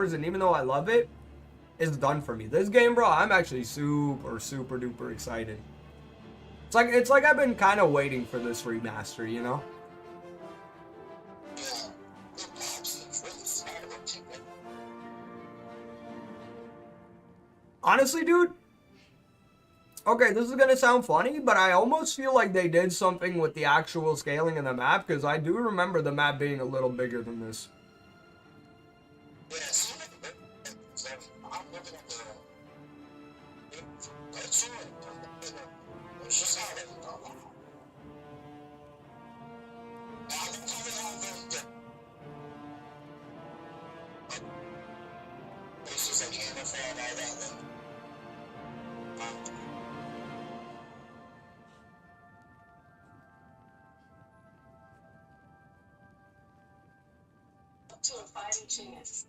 and even though I love it, it's done for me. This game, bro, I'm actually super duper excited. It's like I've been kind of waiting for this remaster, you know? Honestly, dude, okay, this is gonna sound funny, but I almost feel like they did something with the actual scaling of the map, because I do remember the map being a little bigger than this. To a fighting chance.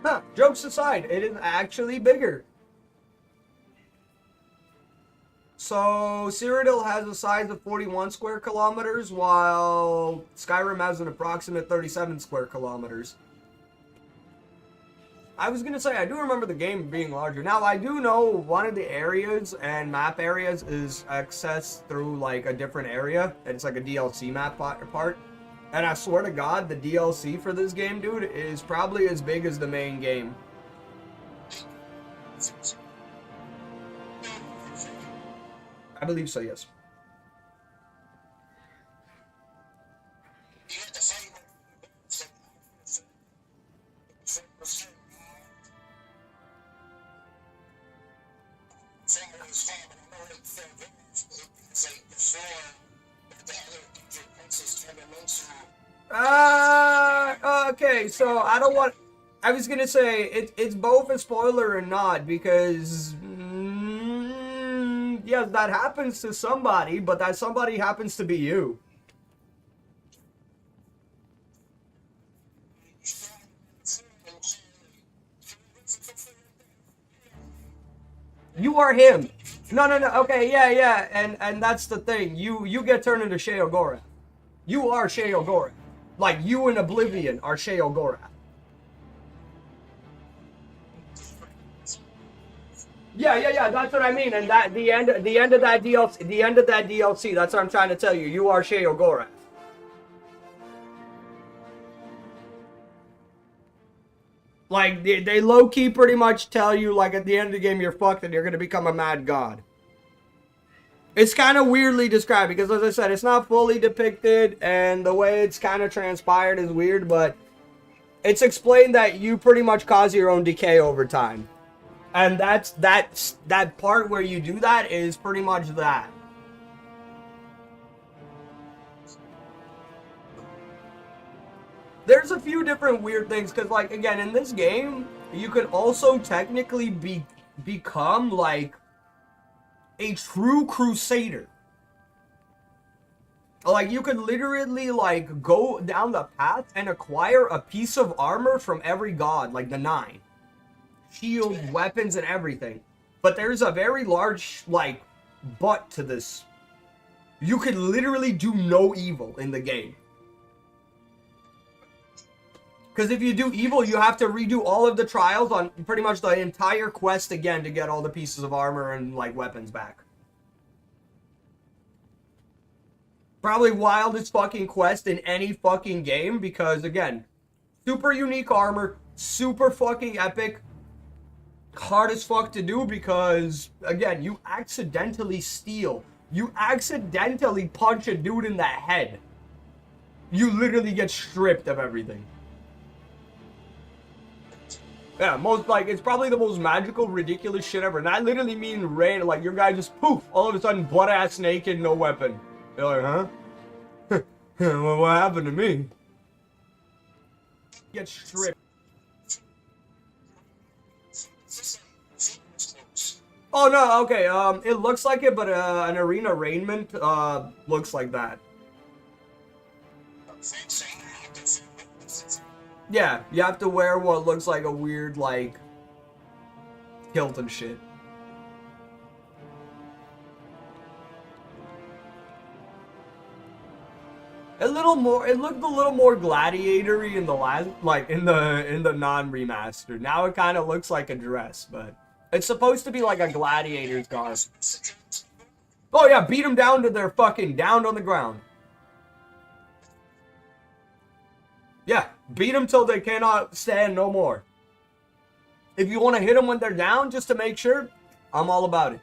Huh, jokes aside, it is actually bigger. So, Cyrodiil has a size of 41 square kilometers, while Skyrim has an approximate 37 square kilometers. I was gonna say, I do remember the game being larger. Now, I do know one of the areas and map areas is accessed through, like, a different area. It's like a DLC map part. And I swear to God, the DLC for this game, dude, is probably as big as the main game. I believe so, yes. Okay, so I don't want... I was gonna say, it's both a spoiler and not, because... yes, that happens to somebody, but that somebody happens to be you. You are him. No, okay, yeah, and that's the thing. You get turned into Sheogorath. You are Sheogorath. Like, you in Oblivion are Sheogorath. Yeah, that's what I mean. And that the end of that DLC, that's what I'm trying to tell you. You are Sheogorath. Like, they low-key pretty much tell you, like, at the end of the game, you're fucked and you're gonna become a mad god. It's kind of weirdly described, because, as I said, it's not fully depicted, and the way it's kind of transpired is weird, but it's explained that you pretty much cause your own decay over time. And that part where you do that is pretty much that. There's a few different weird things, because, like, again, in this game, you could also technically become, like, a true crusader. Like, you could literally, like, go down the path and acquire a piece of armor from every god, like the 9. Shields, weapons, and everything. But there's a very large, like, but to this. You could literally do no evil in the game. Because if you do evil, you have to redo all of the trials on pretty much the entire quest again to get all the pieces of armor and, like, weapons back. Probably wildest fucking quest in any fucking game, because, again, super unique armor, super fucking epic. hard as fuck to do because, again, you accidentally steal. You accidentally punch a dude in the head. You literally get stripped of everything. Yeah, it's probably the most magical, ridiculous shit ever. And I literally mean rain, like, your guy just poof, all of a sudden, butt-ass naked, no weapon. You're like, huh? Well, what happened to me? Get stripped. Oh, no, okay, it looks like it, but, an arena raiment, looks like that. Yeah, you have to wear what looks like a weird, like, kilt and shit. It looked a little more gladiator-y in the last, like, in the non-remastered. Now it kind of looks like a dress, but it's supposed to be like a gladiator's garb. Oh yeah, beat them down to their fucking down on the ground. Yeah, beat them till they cannot stand no more. If you want to hit them when they're down, just to make sure, I'm all about it.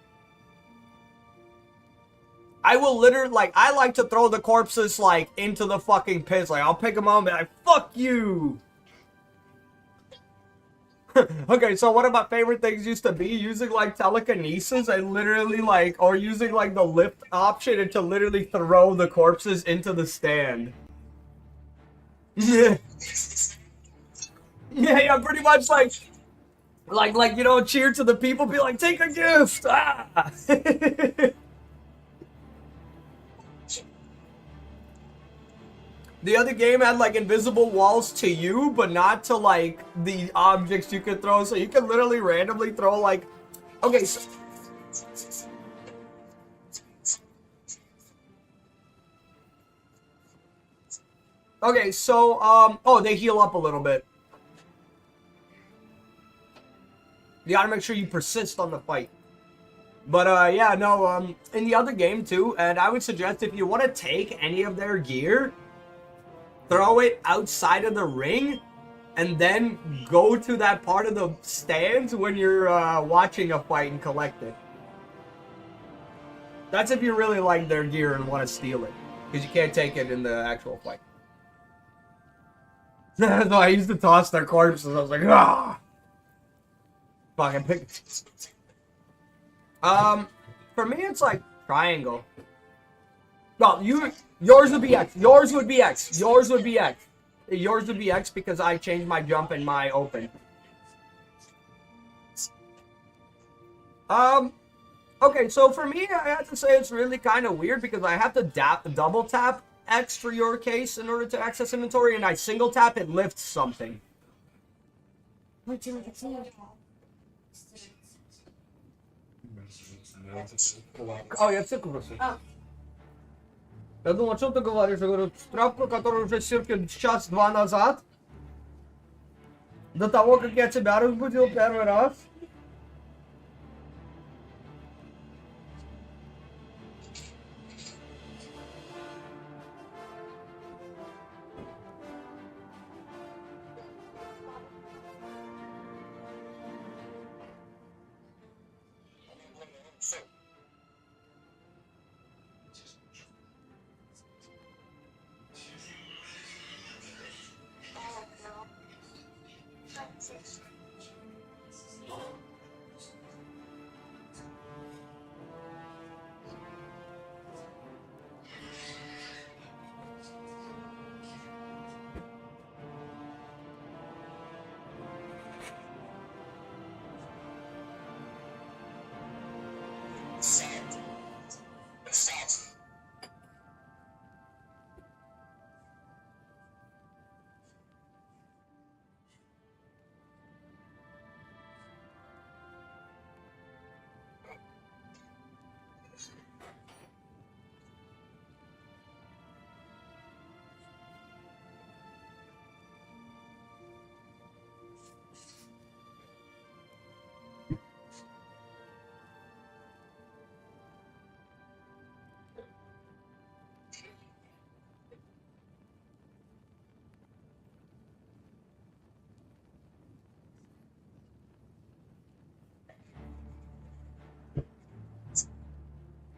I will literally, like, I like to throw the corpses, like, into the fucking pits. Like, I'll pick them up and be like, fuck you! Okay, so one of my favorite things used to be using, like, telekinesis and literally, like, or using, like, the lift option and to literally throw the corpses into the stand. Yeah. Yeah, pretty much like, you know, cheer to the people, be like, take a gift! Ah! The other game had, like, invisible walls to you, but not to, like, the objects you could throw, so you could literally randomly throw, like, okay, so... Okay, so, oh, they heal up a little bit. You gotta make sure you persist on the fight. But, yeah, no, in the other game, too, and I would suggest if you want to take any of their gear, throw it outside of the ring, and then go to that part of the stands when you're, watching a fight and collect it. That's if you really like their gear and want to steal it. Because you can't take it in the actual fight. So I used to toss their corpses. I was like, ah! Fucking pick. For me, it's like triangle. No, yours would be X. Yours would be X. Yours would be X. Yours would be X because I changed my jump and my open. Okay, so for me, I have to say it's really kind of weird because I have to double tap X for your case in order to access inventory, and I single tap, it lifts something. Oh, я все просто. Я думал, о чем ты говоришь? Я говорю, справку, которую уже circa час-два назад, до того, как я тебя разбудил первый раз.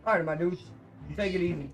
Alright, my dude. Take it easy.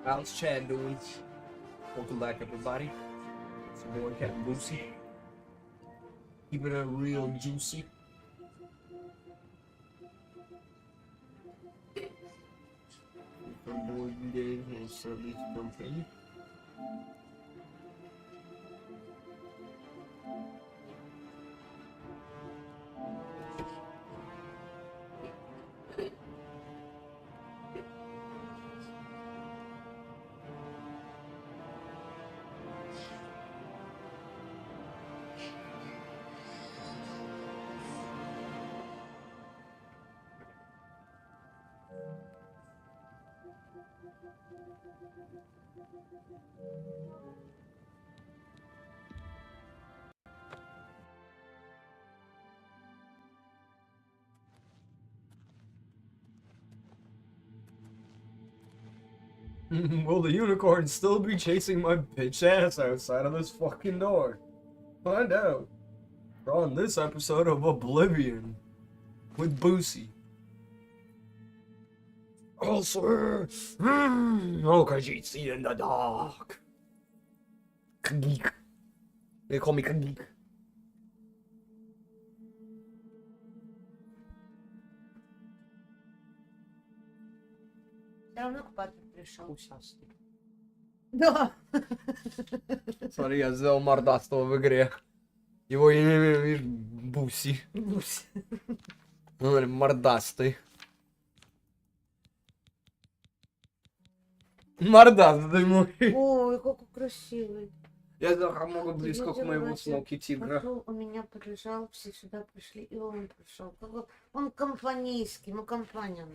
How's Chad doing? Welcome back, everybody. It's your boy, Captain Boosie. Keeping it real juicy. From Boosie Gang and Service Company. Will the unicorn still be chasing my bitch ass outside of this fucking door? Find out on this episode of Oblivion with Boosie. I'll swear. Oh, cause you see in the dark. Geek. They call me geek. Все равно к папе пришел. Ушастый. Да. Смотри, я сделал мордастого в игре. Его имя, видишь, Буси. Ну, мордастый. Мордастый мой. Ой, какой красивый. Я могу близко к моему Видел, смоки тигра. пошел, у меня прилежал, все сюда пришли, и он пришел. Он компанейский, мы компания.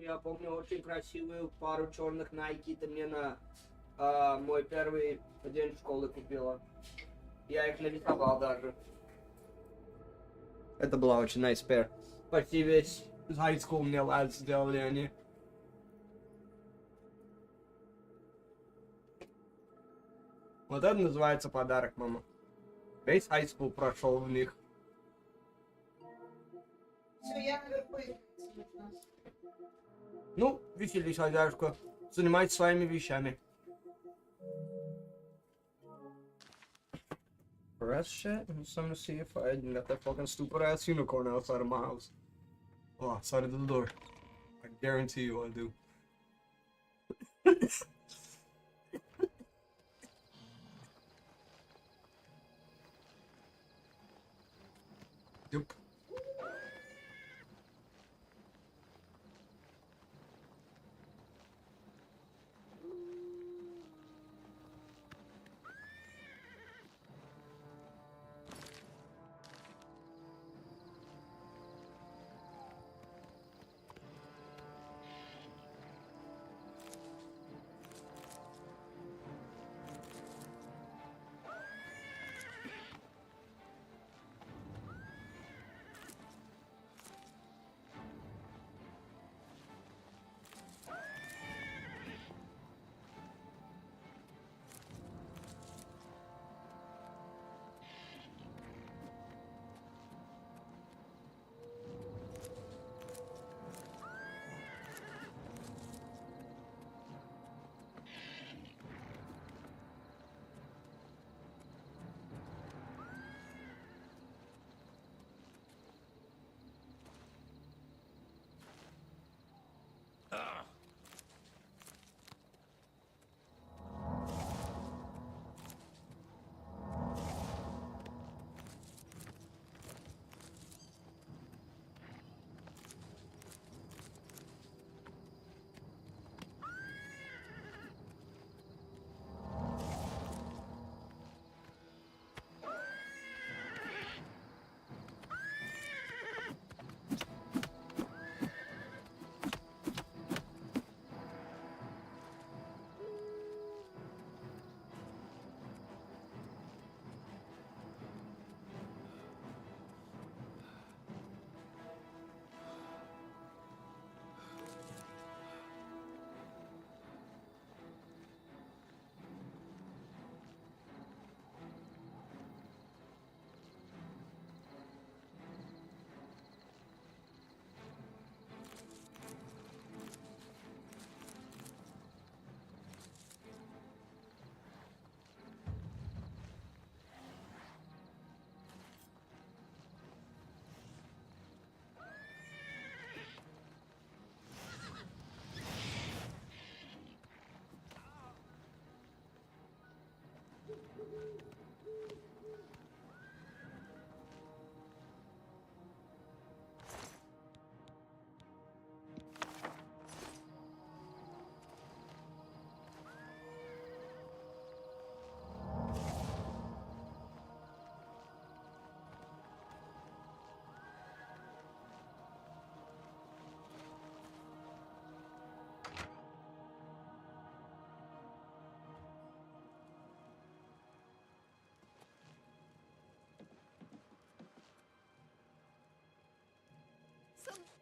Я помню очень красивую пару черных Nike, ты мне на мой первый день школы купила. Я их нарисовал даже. Это была очень nice pair. Почти весь high school мне lads сделали они. Вот это называется подарок, мама. Весь high school прошел в них. Все, я наверху нужно. Ну, веселись, хозяюшка. Занимайтесь своими вещами. Rest shit? I'm just gonna see if I can get that fucking stupid ass unicorn outside of my house. Oh, outside of the door. I guarantee you I do. Yep.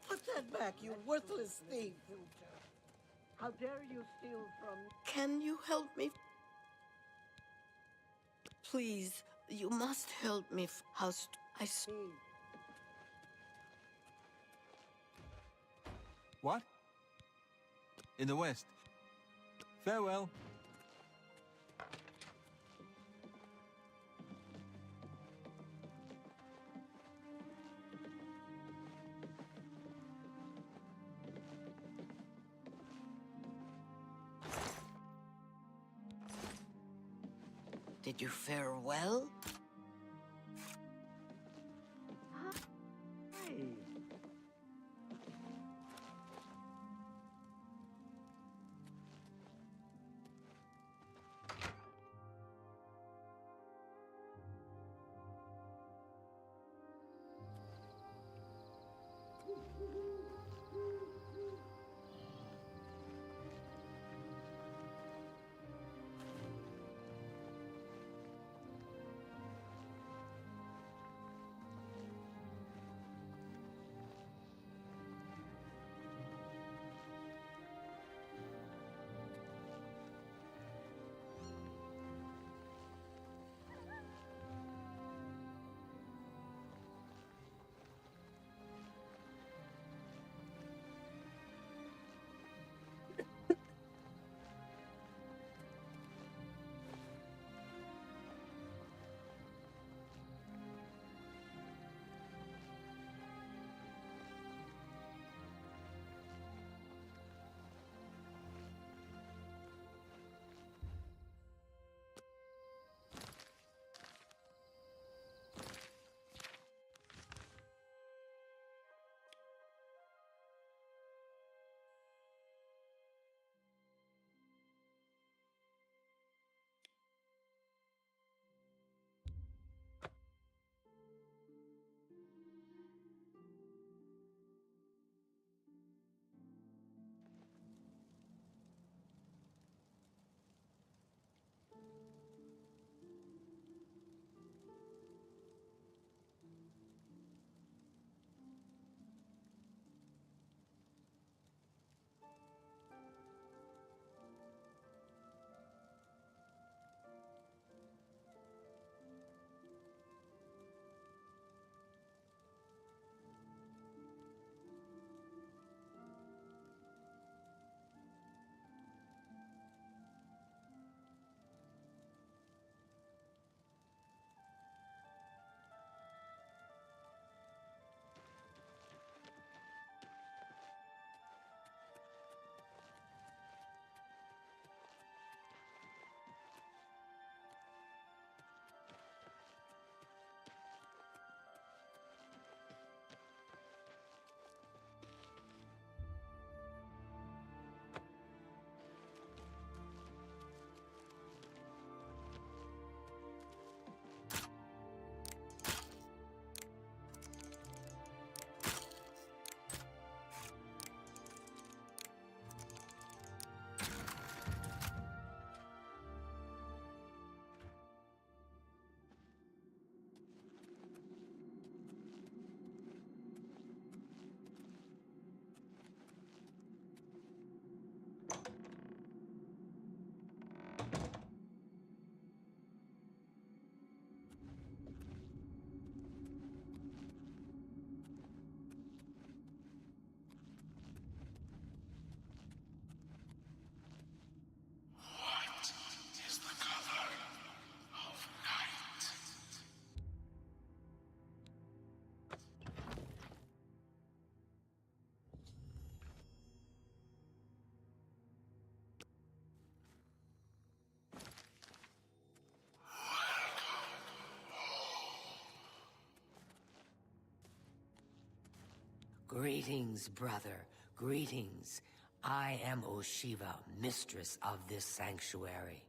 Put that back, you worthless thief! How dare you steal from... Can you help me? Please, you must help me. What? In the west. Farewell. Did you fare well? Greetings, brother. Greetings. I am Oshiva, mistress of this sanctuary.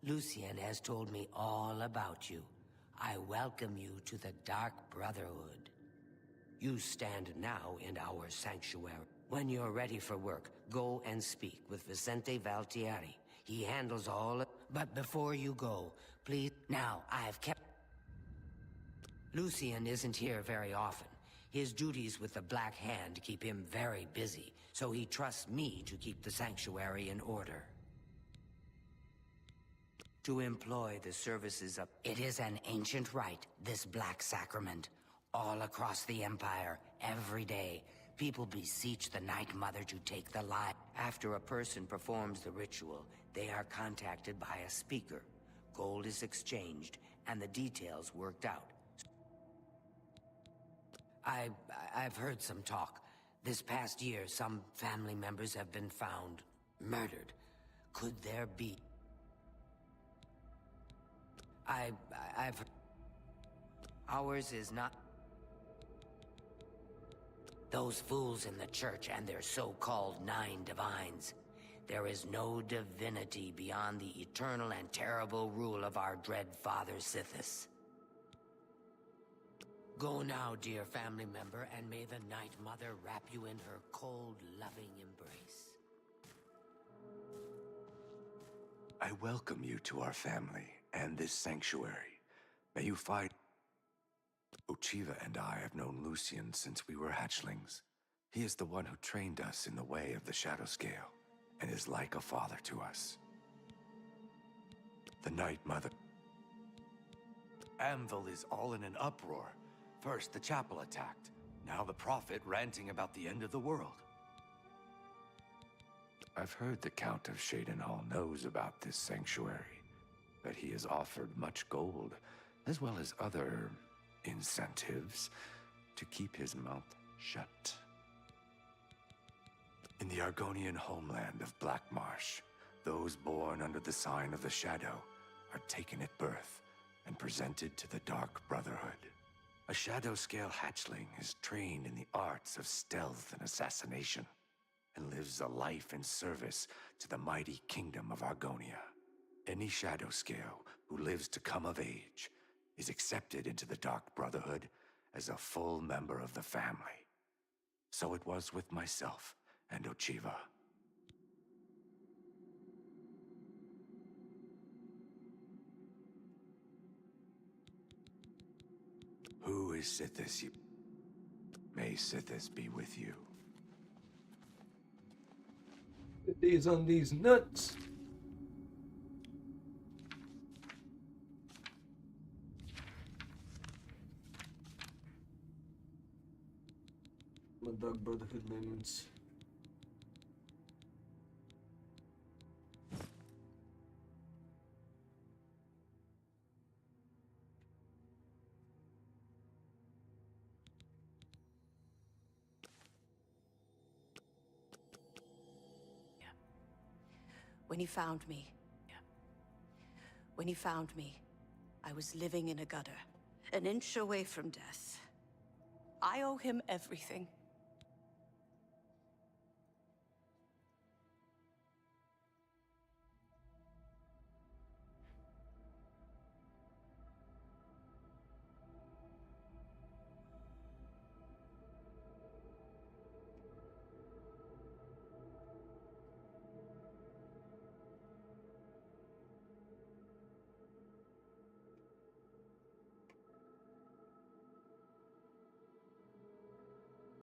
Lucien has told me all about you. I welcome you to the Dark Brotherhood. You stand now in our sanctuary. When you're ready for work, go and speak with Vicente Valtieri. He handles all. But before you go, please. Now, I've kept. Lucien isn't here very often. His duties with the Black Hand keep him very busy, so he trusts me to keep the sanctuary in order. To employ the services of... It is an ancient rite, this Black Sacrament. All across the Empire, every day, people beseech the Night Mother to take the life. After a person performs the ritual, they are contacted by a speaker. Gold is exchanged, and the details worked out. I've heard some talk. This past year, some family members have been found murdered. Could there be... I've... Ours is not... Those fools in the church and their so-called 9 divines. There is no divinity beyond the eternal and terrible rule of our dread father Sithis. Go now, dear family member, and may the Night Mother wrap you in her cold, loving embrace. I welcome you to our family and this sanctuary. May you find... Ochiva and I have known Lucien since we were hatchlings. He is the one who trained us in the way of the Shadow Scale, and is like a father to us. The Night Mother... Anvil is all in an uproar. First, the chapel attacked. Now the prophet ranting about the end of the world. I've heard the Count of Shadenhall knows about this sanctuary, but he has offered much gold, as well as other incentives, to keep his mouth shut. In the Argonian homeland of Black Marsh, those born under the sign of the Shadow are taken at birth and presented to the Dark Brotherhood. A Shadow Scale hatchling is trained in the arts of stealth and assassination, and lives a life in service to the mighty kingdom of Argonia. Any Shadow Scale who lives to come of age is accepted into the Dark Brotherhood as a full member of the family. So it was with myself and Ochiva. Who is Sithis? May Sithis be with you. These on these nuts. My Dark Brotherhood lemons. When he found me. When he found me, I was living in a gutter, an inch away from death. I owe him everything.